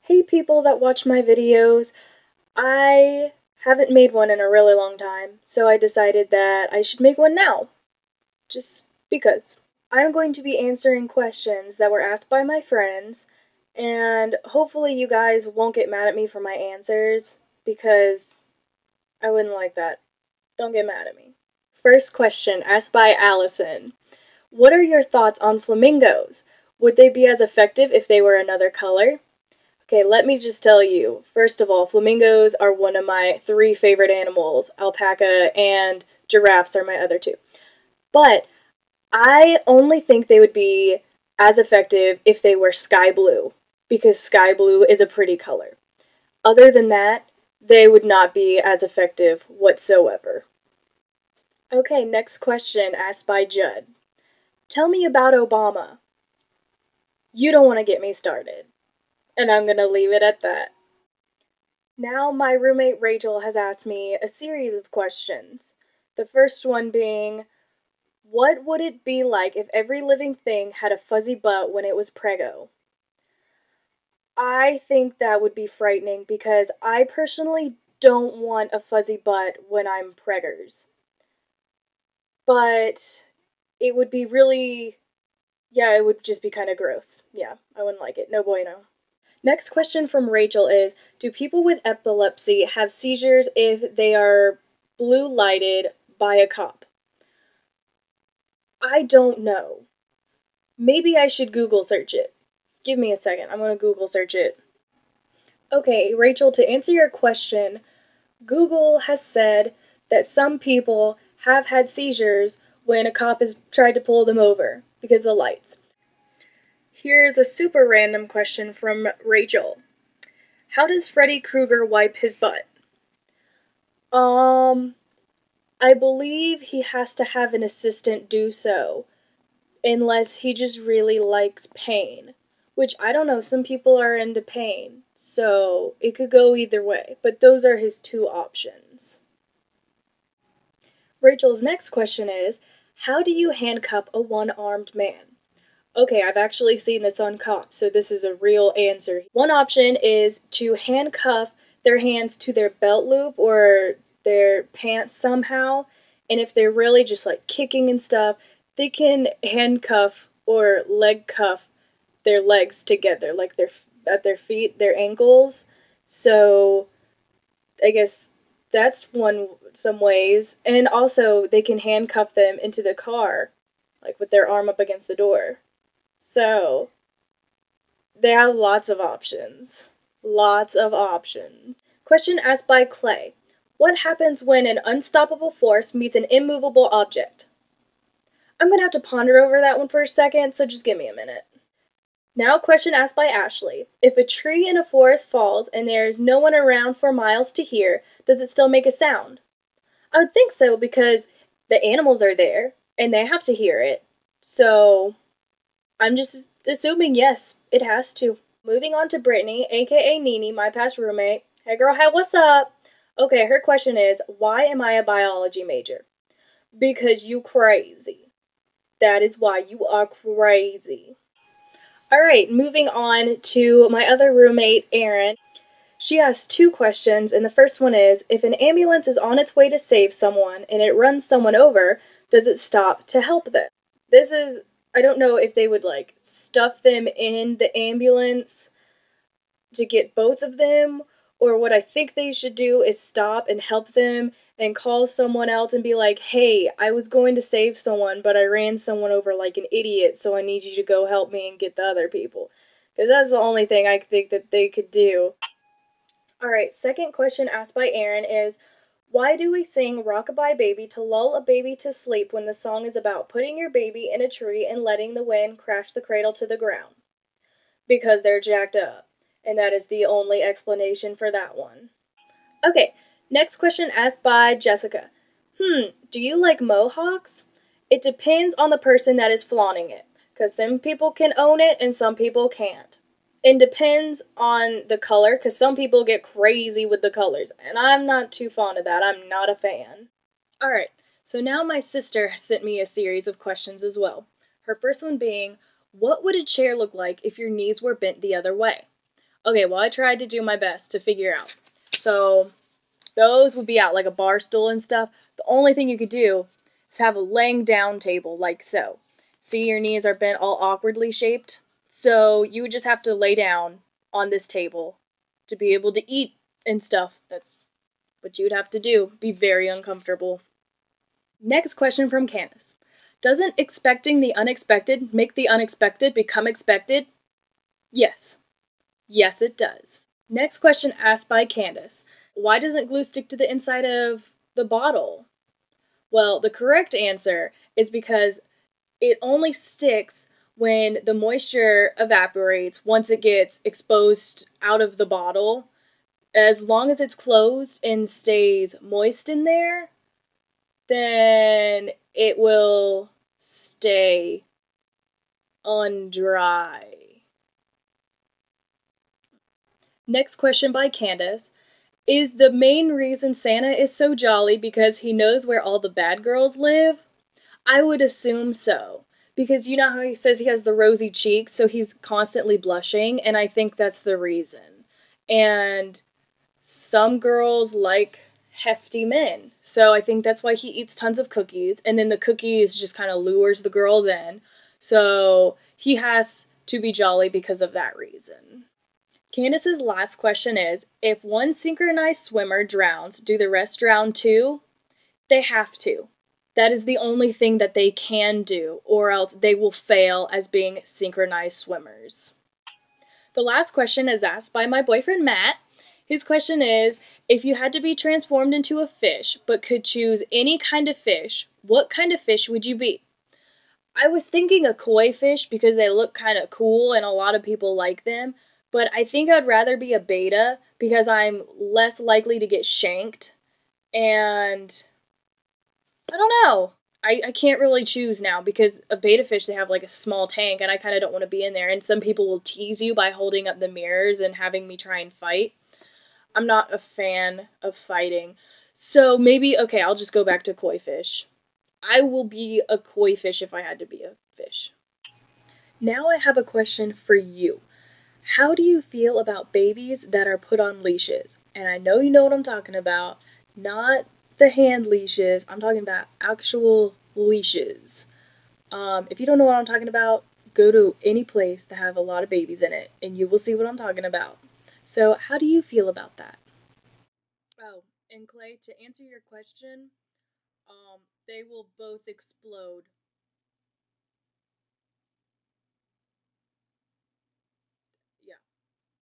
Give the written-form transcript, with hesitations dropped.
Hey people that watch my videos, I haven't made one in a really long time, so I decided that I should make one now. Just because. I'm going to be answering questions that were asked by my friends, and hopefully you guys won't get mad at me for my answers, because I wouldn't like that. Don't get mad at me. First question asked by Allison. What are your thoughts on flamingos? Would they be as effective if they were another color? Okay, let me just tell you. First of all, flamingos are one of my 3 favorite animals. Alpaca and giraffes are my other 2. But I only think they would be as effective if they were sky blue, because sky blue is a pretty color. Other than that, they would not be as effective whatsoever. Okay, next question asked by Judd. Tell me about Obama. You don't want to get me started. And I'm gonna leave it at that. Now my roommate Rachel has asked me a series of questions. The first one being, what would it be like if every living thing had a fuzzy butt when it was preggo? I think that would be frightening because I personally don't want a fuzzy butt when I'm preggers. But it would be really, it would just be kind of gross. Yeah, I wouldn't like it. No bueno. Next question from Rachel is, do people with epilepsy have seizures if they are blue lighted by a cop? I don't know. Maybe I should Google search it. Give me a second. I'm going to Google search it. Okay, Rachel, to answer your question, Google has said that some people have had seizures when a cop has tried to pull them over because of the lights. Here's a super random question from Rachel. How does Freddy Krueger wipe his butt? I believe he has to have an assistant do so, unless he just really likes pain. Which, I don't know, some people are into pain, so it could go either way, but those are his 2 options. Rachel's next question is, how do you handcuff a one-armed man? Okay, I've actually seen this on Cops, so this is a real answer. One option is to handcuff their hands to their belt loop or their pants somehow, and if they're really just like kicking and stuff, they can handcuff or leg cuff their legs together, like at their feet, their ankles. So I guess that's some ways. And also they can handcuff them into the car, like with their arm up against the door. So, they have lots of options. Lots of options. Question asked by Clay. What happens when an unstoppable force meets an immovable object? I'm going to have to ponder over that one for a second, so just give me a minute. Now a question asked by Ashley. If a tree in a forest falls and there's no one around for miles to hear, does it still make a sound? I would think so because the animals are there and they have to hear it. So I'm just assuming yes, it has to. Moving on to Brittany, aka Nene, my past roommate. Hey girl, hey, what's up? Okay, her question is, why am I a biology major? Because you crazy. That is why you are crazy. Alright, moving on to my other roommate, Erin. She has 2 questions, and the first one is, if an ambulance is on its way to save someone and it runs someone over, does it stop to help them? I don't know if they would, like, stuff them in the ambulance to get both of them, or what I think they should do is stop and help them and call someone else and be like, hey, I was going to save someone, but I ran someone over like an idiot, so I need you to go help me and get the other people. Because that's the only thing I think that they could do. Alright, second question asked by Aaron is, why do we sing Rockabye Baby to lull a baby to sleep when the song is about putting your baby in a tree and letting the wind crash the cradle to the ground? Because they're jacked up. And that is the only explanation for that one. Okay, next question asked by Jessica. Do you like mohawks? It depends on the person that is flaunting it. Because some people can own it and some people can't. It depends on the color, because some people get crazy with the colors, and I'm not too fond of that. I'm not a fan. Alright, so now my sister sent me a series of questions as well. Her first one being, what would a chair look like if your knees were bent the other way? Okay, well, I tried to do my best to figure out. So those would be out like a bar stool and stuff. The only thing you could do is have a laying down table like so. See, your knees are bent all awkwardly shaped. So you would just have to lay down on this table to be able to eat and stuff. That's what you'd have to do. Be very uncomfortable. Next question from Candace. Doesn't expecting the unexpected make the unexpected become expected? Yes. Yes, it does. Next question asked by Candace. Why doesn't glue stick to the inside of the bottle? Well, the correct answer is because it only sticks when the moisture evaporates once it gets exposed out of the bottle. As long as it's closed and stays moist in there, then it will stay undry. Next question by Candace. Is the main reason Santa is so jolly because he knows where all the bad girls live? I would assume so. Because you know how he says he has the rosy cheeks, so he's constantly blushing, and I think that's the reason. And some girls like hefty men, so I think that's why he eats tons of cookies, and then the cookies just kind of lures the girls in. So he has to be jolly because of that reason. Candace's last question is, if one synchronized swimmer drowns, do the rest drown too? They have to. That is the only thing that they can do, or else they will fail as being synchronized swimmers. The last question is asked by my boyfriend Matt. His question is, if you had to be transformed into a fish, but could choose any kind of fish, what kind of fish would you be? I was thinking a koi fish because they look kind of cool and a lot of people like them, but I think I'd rather be a beta because I'm less likely to get shanked, and I don't know. I can't really choose now because a beta fish, they have like a small tank and I kind of don't want to be in there, and some people will tease you by holding up the mirrors and having me try and fight. I'm not a fan of fighting. So maybe, okay, I'll just go back to koi fish. I will be a koi fish if I had to be a fish. Now I have a question for you. How do you feel about babies that are put on leashes? And I know you know what I'm talking about. Not the hand leashes. I'm talking about actual leashes. If you don't know what I'm talking about, go to any place that have a lot of babies in it, and you will see what I'm talking about. So, how do you feel about that? Oh, and Clay, to answer your question, they will both explode